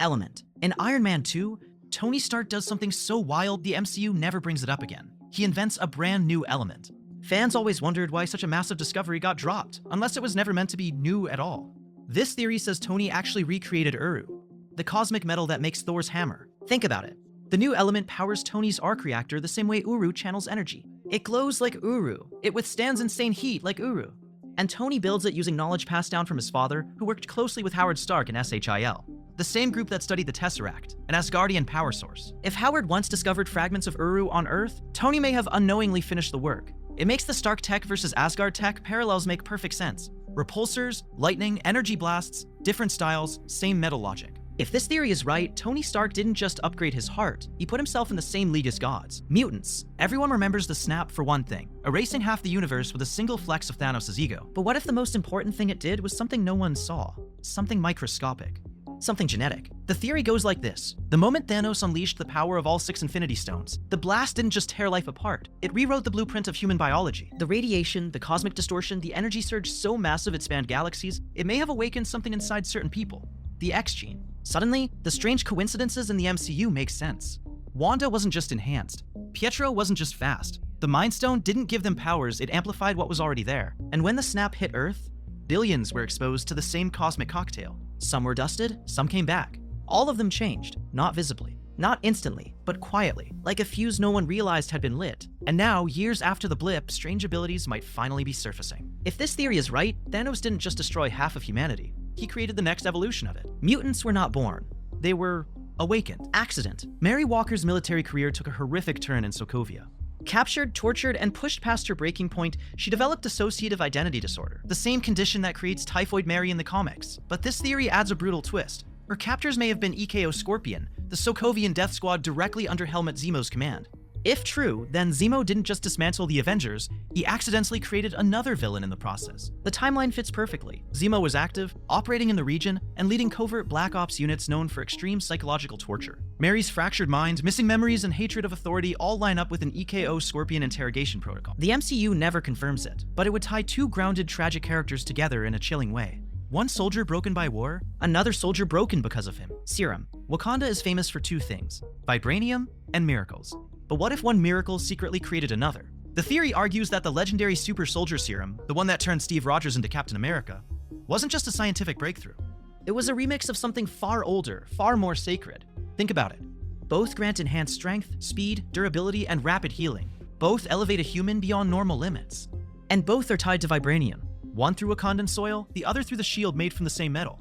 Element. In Iron Man 2, Tony Stark does something so wild the MCU never brings it up again. He invents a brand new element. Fans always wondered why such a massive discovery got dropped, unless it was never meant to be new at all. This theory says Tony actually recreated Uru, the cosmic metal that makes Thor's hammer. Think about it. The new element powers Tony's arc reactor the same way Uru channels energy. It glows like Uru. It withstands insane heat like Uru. And Tony builds it using knowledge passed down from his father, who worked closely with Howard Stark in SHIL, the same group that studied the Tesseract, an Asgardian power source. If Howard once discovered fragments of Uru on Earth, Tony may have unknowingly finished the work. It makes the Stark tech versus Asgard tech parallels make perfect sense. Repulsors, lightning, energy blasts, different styles, same metal logic. If this theory is right, Tony Stark didn't just upgrade his heart, he put himself in the same league as gods. Mutants. Everyone remembers the snap for one thing, erasing half the universe with a single flex of Thanos' ego. But what if the most important thing it did was something no one saw? Something microscopic. Something genetic. The theory goes like this. The moment Thanos unleashed the power of all 6 Infinity Stones, the blast didn't just tear life apart, it rewrote the blueprint of human biology. The radiation, the cosmic distortion, the energy surge so massive it spanned galaxies, it may have awakened something inside certain people. The X gene. Suddenly, the strange coincidences in the MCU make sense. Wanda wasn't just enhanced. Pietro wasn't just fast. The Mind Stone didn't give them powers, it amplified what was already there. And when the snap hit Earth, billions were exposed to the same cosmic cocktail. Some were dusted, some came back. All of them changed, not visibly. Not instantly, but quietly, like a fuse no one realized had been lit. And now, years after the blip, strange abilities might finally be surfacing. If this theory is right, Thanos didn't just destroy half of humanity. He created the next evolution of it. Mutants were not born. They were awakened. Accident. Mary Walker's military career took a horrific turn in Sokovia. Captured, tortured, and pushed past her breaking point, she developed dissociative identity disorder, the same condition that creates Typhoid Mary in the comics. But this theory adds a brutal twist. Her captors may have been EKO Scorpion, the Sokovian death squad directly under Helmut Zemo's command. If true, then Zemo didn't just dismantle the Avengers, he accidentally created another villain in the process. The timeline fits perfectly. Zemo was active, operating in the region, and leading covert Black Ops units known for extreme psychological torture. Mary's fractured mind, missing memories, and hatred of authority all line up with an EKO Scorpion interrogation protocol. The MCU never confirms it, but it would tie two grounded, tragic characters together in a chilling way. One soldier broken by war, another soldier broken because of him. Serum. Wakanda is famous for two things: vibranium and miracles. But what if one miracle secretly created another? The theory argues that the legendary super soldier serum, the one that turned Steve Rogers into Captain America, wasn't just a scientific breakthrough. It was a remix of something far older, far more sacred. Think about it. Both grant enhanced strength, speed, durability, and rapid healing. Both elevate a human beyond normal limits. And both are tied to vibranium. One through Wakandan soil, the other through the shield made from the same metal.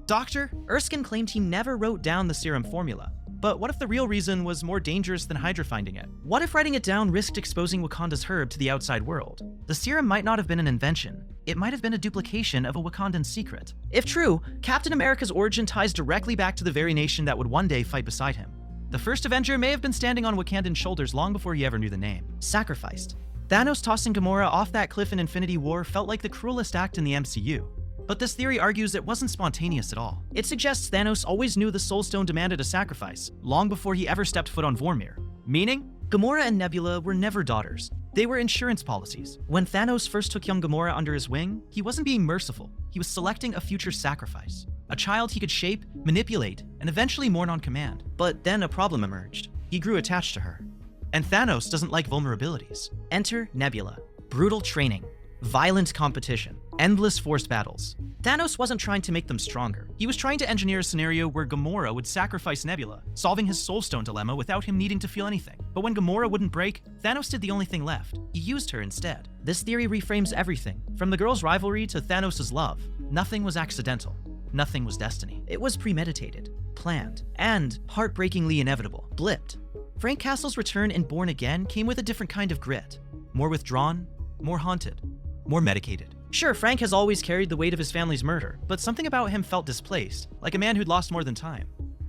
Doctor, Erskine claimed he never wrote down the serum formula. But what if the real reason was more dangerous than HYDRA finding it? What if writing it down risked exposing Wakanda's herb to the outside world? The serum might not have been an invention. It might have been a duplication of a Wakandan secret. If true, Captain America's origin ties directly back to the very nation that would one day fight beside him. The first Avenger may have been standing on Wakandan shoulders long before he ever knew the name. Sacrificed. Thanos tossing Gamora off that cliff in Infinity War felt like the cruelest act in the MCU. But this theory argues it wasn't spontaneous at all. It suggests Thanos always knew the Soul Stone demanded a sacrifice, long before he ever stepped foot on Vormir. Meaning, Gamora and Nebula were never daughters. They were insurance policies. When Thanos first took young Gamora under his wing, he wasn't being merciful. He was selecting a future sacrifice. A child he could shape, manipulate, and eventually mourn on command. But then a problem emerged. He grew attached to her. And Thanos doesn't like vulnerabilities. Enter Nebula. Brutal training. Violent competition. Endless forced battles. Thanos wasn't trying to make them stronger. He was trying to engineer a scenario where Gamora would sacrifice Nebula, solving his Soul Stone dilemma without him needing to feel anything. But when Gamora wouldn't break, Thanos did the only thing left. He used her instead. This theory reframes everything. From the girls' rivalry to Thanos' love. Nothing was accidental. Nothing was destiny. It was premeditated, planned, and heartbreakingly inevitable. Blipped. Frank Castle's return in Born Again came with a different kind of grit. More withdrawn, more haunted, more medicated. Sure, Frank has always carried the weight of his family's murder, but something about him felt displaced, like a man who'd lost more than time.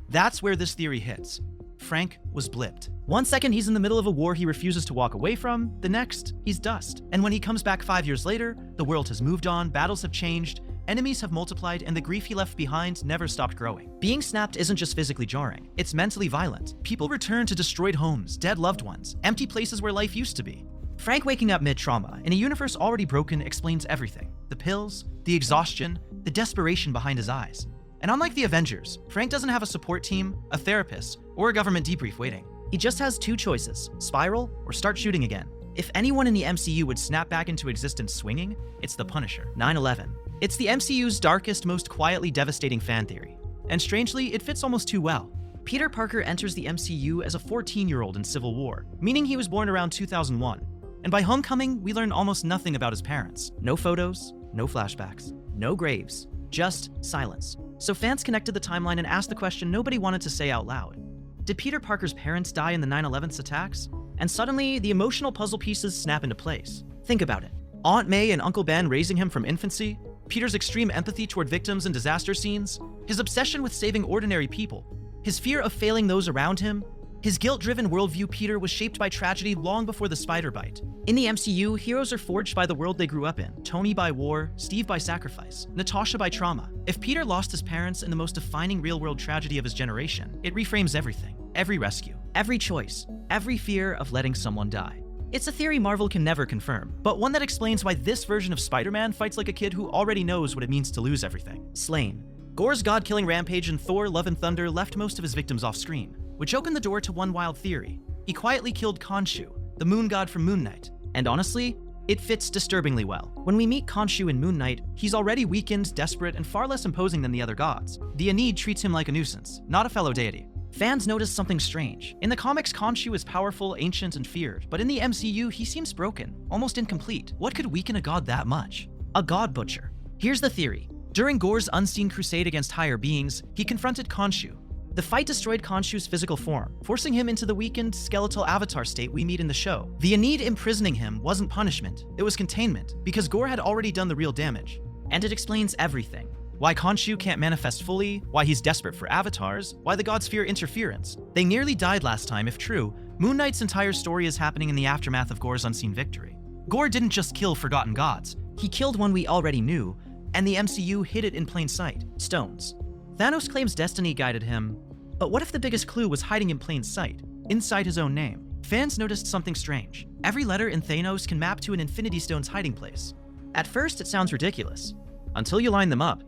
That's where this theory hits. Frank was blipped. One second he's in the middle of a war he refuses to walk away from, the next, he's dust. And when he comes back 5 years later, the world has moved on, battles have changed, enemies have multiplied, and the grief he left behind never stopped growing. Being snapped isn't just physically jarring, it's mentally violent. People return to destroyed homes, dead loved ones, empty places where life used to be. Frank waking up mid-trauma, in a universe already broken, explains everything. The pills, the exhaustion, the desperation behind his eyes. And unlike the Avengers, Frank doesn't have a support team, a therapist, or a government debrief waiting. He just has two choices: spiral or start shooting again. If anyone in the MCU would snap back into existence swinging, it's the Punisher. 9/11. It's the MCU's darkest, most quietly devastating fan theory. And strangely, it fits almost too well. Peter Parker enters the MCU as a 14-year-old in Civil War, meaning he was born around 2001. And by Homecoming, we learn almost nothing about his parents. No photos, no flashbacks, no graves, just silence. So fans connected the timeline and asked the question nobody wanted to say out loud. Did Peter Parker's parents die in the 9/11 attacks? And suddenly, the emotional puzzle pieces snap into place. Think about it. Aunt May and Uncle Ben raising him from infancy, Peter's extreme empathy toward victims in disaster scenes, his obsession with saving ordinary people, his fear of failing those around him. His guilt-driven worldview Peter was shaped by tragedy long before the spider bite. In the MCU, heroes are forged by the world they grew up in. Tony by war, Steve by sacrifice, Natasha by trauma. If Peter lost his parents in the most defining real-world tragedy of his generation, it reframes everything. Every rescue, every choice, every fear of letting someone die. It's a theory Marvel can never confirm, but one that explains why this version of Spider-Man fights like a kid who already knows what it means to lose everything. Slain. Gore's god-killing rampage in Thor: Love and Thunder left most of his victims off-screen, which opened the door to one wild theory. He quietly killed Khonshu, the moon god from Moon Knight. And honestly, it fits disturbingly well. When we meet Khonshu in Moon Knight, he's already weakened, desperate, and far less imposing than the other gods. The Aeneid treats him like a nuisance, not a fellow deity. Fans notice something strange. In the comics, Khonshu is powerful, ancient, and feared, but in the MCU, he seems broken, almost incomplete. What could weaken a god that much? A god butcher. Here's the theory. During Gore's unseen crusade against higher beings, he confronted Khonshu. The fight destroyed Khonshu's physical form, forcing him into the weakened, skeletal avatar state we meet in the show. The Aeneid imprisoning him wasn't punishment, it was containment, because Gore had already done the real damage. And it explains everything. Why Khonshu can't manifest fully, why he's desperate for avatars, why the gods fear interference. They nearly died last time, if true. Moon Knight's entire story is happening in the aftermath of Gore's unseen victory. Gore didn't just kill forgotten gods, he killed one we already knew, and the MCU hid it in plain sight: stones. Thanos claims destiny guided him, but what if the biggest clue was hiding in plain sight, inside his own name? Fans noticed something strange. Every letter in Thanos can map to an Infinity Stone's hiding place. At first, it sounds ridiculous, until you line them up.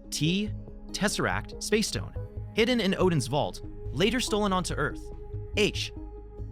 T, Tesseract, Space Stone, hidden in Odin's vault, later stolen onto Earth. H,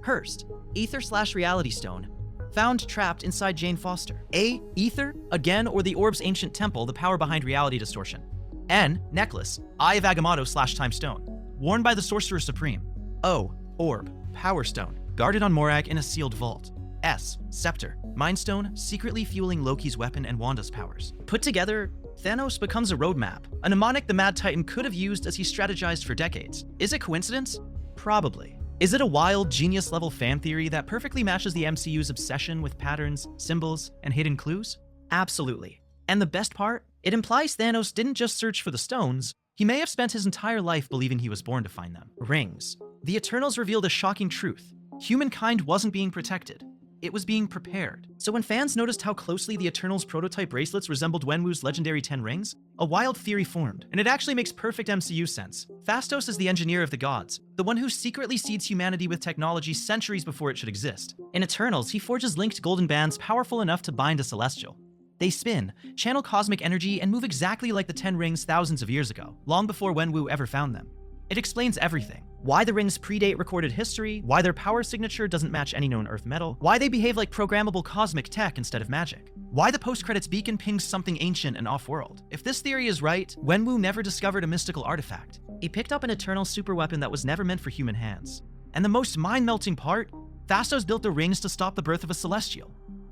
Hearst, Ether/Reality Stone, found trapped inside Jane Foster. A, Ether, again, or the Orb's ancient temple, the power behind reality distortion. N, Necklace, Eye of Agamotto/Time Stone, worn by the Sorcerer Supreme. O, Orb, Power Stone, guarded on Morag in a sealed vault. S, Scepter, Mind Stone, secretly fueling Loki's weapon and Wanda's powers. Put together, Thanos becomes a roadmap, a mnemonic the Mad Titan could have used as he strategized for decades. Is it coincidence? Probably. Is it a wild, genius-level fan theory that perfectly matches the MCU's obsession with patterns, symbols, and hidden clues? Absolutely. And the best part? It implies Thanos didn't just search for the stones, he may have spent his entire life believing he was born to find them. Rings. The Eternals revealed a shocking truth. Humankind wasn't being protected. It was being prepared. So when fans noticed how closely the Eternals' prototype bracelets resembled Wenwu's legendary 10 rings, a wild theory formed, and it actually makes perfect MCU sense. Phastos is the engineer of the gods, the one who secretly seeds humanity with technology centuries before it should exist. In Eternals, he forges linked golden bands powerful enough to bind a celestial. They spin, channel cosmic energy, and move exactly like the 10 rings thousands of years ago, long before Wenwu ever found them. It explains everything. Why the rings predate recorded history, why their power signature doesn't match any known Earth metal, why they behave like programmable cosmic tech instead of magic, why the post-credits beacon pings something ancient and off-world. If this theory is right, Wenwu never discovered a mystical artifact. He picked up an eternal superweapon that was never meant for human hands. And the most mind-melting part, Phastos built the rings to stop the birth of a celestial.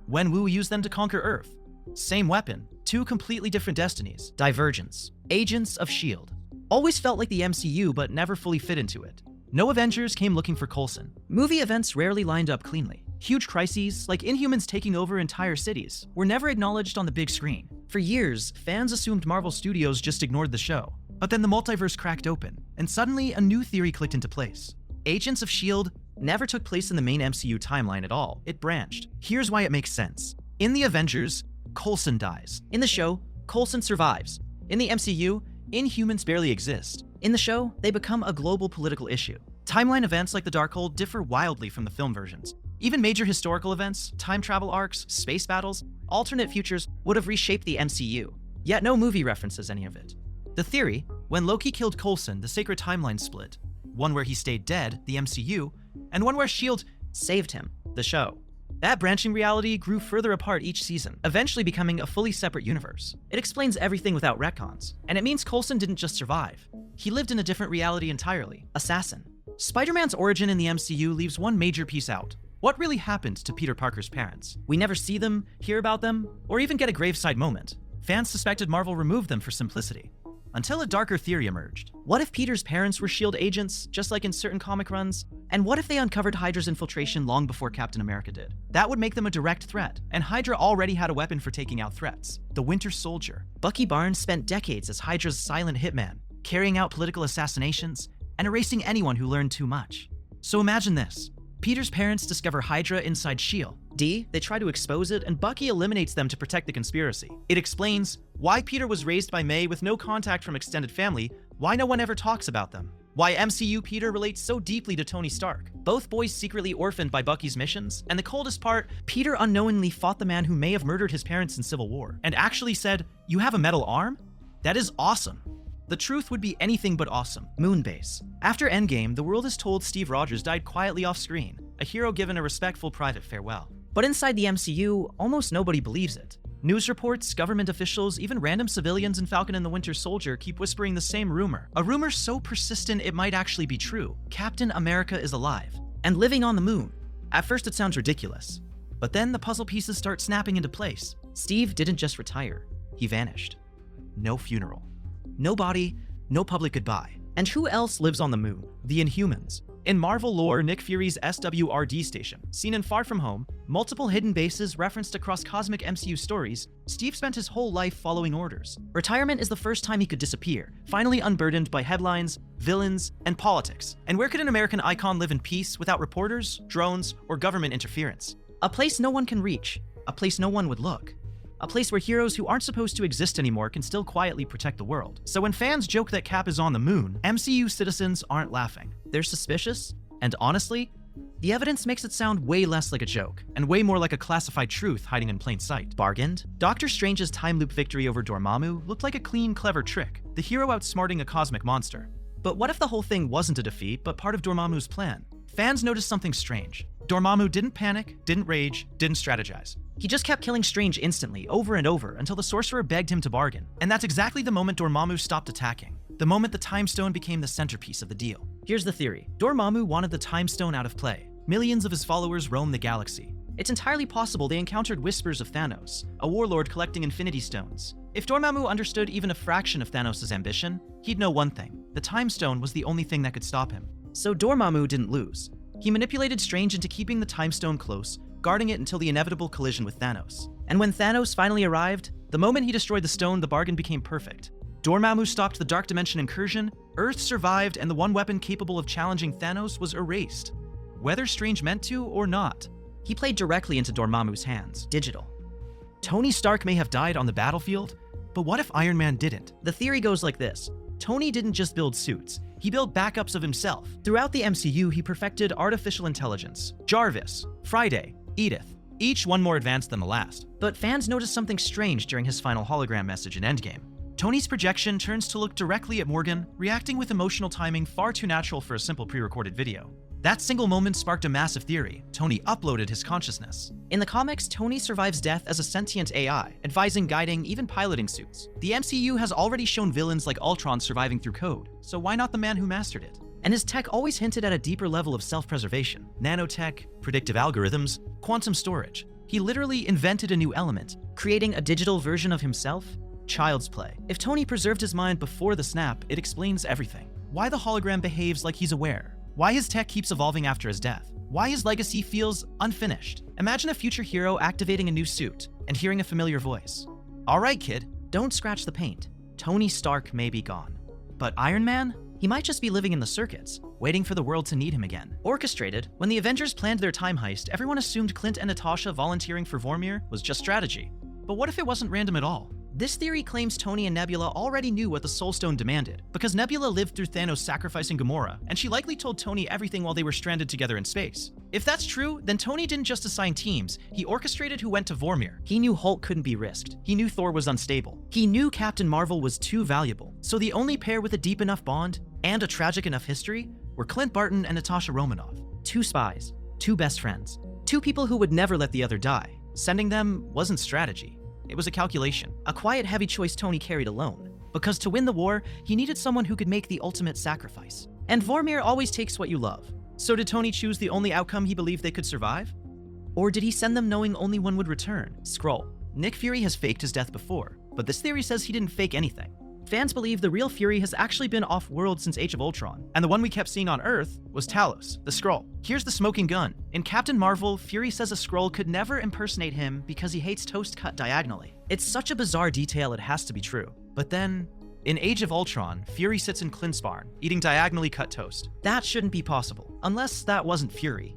Wenwu used them to conquer Earth. Same weapon, two completely different destinies. Divergents. Agents of S.H.I.E.L.D. Always felt like the MCU, but never fully fit into it. No Avengers came looking for Coulson. Movie events rarely lined up cleanly. Huge crises, like Inhumans taking over entire cities, were never acknowledged on the big screen. For years, fans assumed Marvel Studios just ignored the show. But then the multiverse cracked open, and suddenly a new theory clicked into place. Agents of S.H.I.E.L.D. never took place in the main MCU timeline at all. It branched. Here's why it makes sense. In the Avengers, Coulson dies. In the show, Coulson survives. In the MCU, Inhumans barely exist. In the show, they become a global political issue. Timeline events like the Darkhold differ wildly from the film versions. Even major historical events, time travel arcs, space battles, alternate futures would have reshaped the MCU. Yet no movie references any of it. The theory, when Loki killed Coulson, the sacred timeline split. One where he stayed dead, the MCU, and one where S.H.I.E.L.D. saved him, the show. That branching reality grew further apart each season, eventually becoming a fully separate universe. It explains everything without retcons, and it means Coulson didn't just survive. He lived in a different reality entirely. Assassin. Spider-Man's origin in the MCU leaves one major piece out. What really happened to Peter Parker's parents? We never see them, hear about them, or even get a graveside moment. Fans suspected Marvel removed them for simplicity. Until a darker theory emerged. What if Peter's parents were S.H.I.E.L.D. agents, just like in certain comic runs? And what if they uncovered Hydra's infiltration long before Captain America did? That would make them a direct threat, and Hydra already had a weapon for taking out threats, the Winter Soldier. Bucky Barnes spent decades as Hydra's silent hitman, carrying out political assassinations and erasing anyone who learned too much. So imagine this. Peter's parents discover Hydra inside S.H.I.E.L.D. They try to expose it, and Bucky eliminates them to protect the conspiracy. It explains why Peter was raised by May with no contact from extended family, why no one ever talks about them, why MCU Peter relates so deeply to Tony Stark. Both boys secretly orphaned by Bucky's missions, and the coldest part, Peter unknowingly fought the man who may have murdered his parents in Civil War, and actually said, "You have a metal arm? That is awesome." The truth would be anything but awesome. Moonbase. After Endgame, the world is told Steve Rogers died quietly off-screen, a hero given a respectful private farewell. But inside the MCU, almost nobody believes it. News reports, government officials, even random civilians in Falcon and the Winter Soldier keep whispering the same rumor. A rumor so persistent it might actually be true. Captain America is alive and living on the moon. At first it sounds ridiculous, but then the puzzle pieces start snapping into place. Steve didn't just retire, he vanished. No funeral. No body, no public goodbye. And who else lives on the moon? The Inhumans. In Marvel lore, Nick Fury's SWRD station, seen in Far From Home, multiple hidden bases referenced across cosmic MCU stories, Steve spent his whole life following orders. Retirement is the first time he could disappear, finally unburdened by headlines, villains, and politics. And where could an American icon live in peace without reporters, drones, or government interference? A place no one can reach, a place no one would look. A place where heroes who aren't supposed to exist anymore can still quietly protect the world. So when fans joke that Cap is on the moon, MCU citizens aren't laughing. They're suspicious, and honestly, the evidence makes it sound way less like a joke, and way more like a classified truth hiding in plain sight. Bargained? Doctor Strange's time loop victory over Dormammu looked like a clean, clever trick, the hero outsmarting a cosmic monster. But what if the whole thing wasn't a defeat, but part of Dormammu's plan? Fans noticed something strange. Dormammu didn't panic, didn't rage, didn't strategize. He just kept killing Strange instantly, over and over, until the sorcerer begged him to bargain. And that's exactly the moment Dormammu stopped attacking. The moment the Time Stone became the centerpiece of the deal. Here's the theory. Dormammu wanted the Time Stone out of play. Millions of his followers roam the galaxy. It's entirely possible they encountered whispers of Thanos, a warlord collecting Infinity Stones. If Dormammu understood even a fraction of Thanos' ambition, he'd know one thing. The Time Stone was the only thing that could stop him. So Dormammu didn't lose. He manipulated Strange into keeping the Time Stone close, guarding it until the inevitable collision with Thanos. And when Thanos finally arrived, the moment he destroyed the stone, the bargain became perfect. Dormammu stopped the Dark Dimension incursion, Earth survived, and the one weapon capable of challenging Thanos was erased. Whether Strange meant to or not, he played directly into Dormammu's hands, digital. Tony Stark may have died on the battlefield, but what if Iron Man didn't? The theory goes like this. Tony didn't just build suits, he built backups of himself. Throughout the MCU, he perfected artificial intelligence, Jarvis, Friday, Edith, each one more advanced than the last. But fans noticed something strange during his final hologram message in Endgame. Tony's projection turns to look directly at Morgan, reacting with emotional timing far too natural for a simple pre-recorded video. That single moment sparked a massive theory. Tony uploaded his consciousness. In the comics, Tony survives death as a sentient AI, advising, guiding, even piloting suits. The MCU has already shown villains like Ultron surviving through code, so why not the man who mastered it? And his tech always hinted at a deeper level of self-preservation. Nanotech, predictive algorithms, quantum storage. He literally invented a new element, creating a digital version of himself. Child's play. If Tony preserved his mind before the snap, it explains everything. Why the hologram behaves like he's aware. Why his tech keeps evolving after his death. Why his legacy feels unfinished. Imagine a future hero activating a new suit and hearing a familiar voice. All right, kid, don't scratch the paint. Tony Stark may be gone. But Iron Man? He might just be living in the circuits, waiting for the world to need him again. Orchestrated, when the Avengers planned their time heist, everyone assumed Clint and Natasha volunteering for Vormir was just strategy. But what if it wasn't random at all? This theory claims Tony and Nebula already knew what the Soul Stone demanded, because Nebula lived through Thanos sacrificing Gamora, and she likely told Tony everything while they were stranded together in space. If that's true, then Tony didn't just assign teams, he orchestrated who went to Vormir. He knew Hulk couldn't be risked. He knew Thor was unstable. He knew Captain Marvel was too valuable. So the only pair with a deep enough bond, and a tragic enough history, were Clint Barton and Natasha Romanoff. Two spies, two best friends, two people who would never let the other die. Sending them wasn't strategy. It was a calculation, a quiet, heavy choice Tony carried alone. Because to win the war, he needed someone who could make the ultimate sacrifice. And Vormir always takes what you love. So did Tony choose the only outcome he believed they could survive? Or did he send them knowing only one would return? Skrull. Nick Fury has faked his death before, but this theory says he didn't fake anything. Fans believe the real Fury has actually been off-world since Age of Ultron, and the one we kept seeing on Earth was Talos, the Skrull. Here's the smoking gun. In Captain Marvel, Fury says a Skrull could never impersonate him because he hates toast cut diagonally. It's such a bizarre detail it has to be true. But then, in Age of Ultron, Fury sits in Clint's barn, eating diagonally cut toast. That shouldn't be possible, unless that wasn't Fury.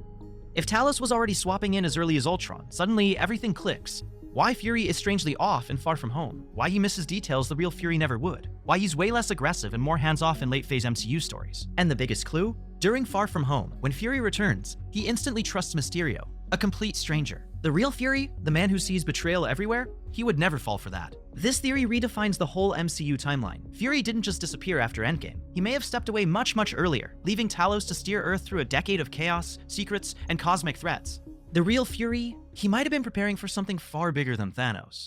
If Talos was already swapping in as early as Ultron, suddenly everything clicks. Why Fury is strangely off in Far From Home, why he misses details the real Fury never would, why he's way less aggressive and more hands-off in late-phase MCU stories. And the biggest clue? During Far From Home, when Fury returns, he instantly trusts Mysterio, a complete stranger. The real Fury, the man who sees betrayal everywhere, he would never fall for that. This theory redefines the whole MCU timeline. Fury didn't just disappear after Endgame. He may have stepped away much earlier, leaving Talos to steer Earth through a decade of chaos, secrets, and cosmic threats. The real Fury, he might have been preparing for something far bigger than Thanos.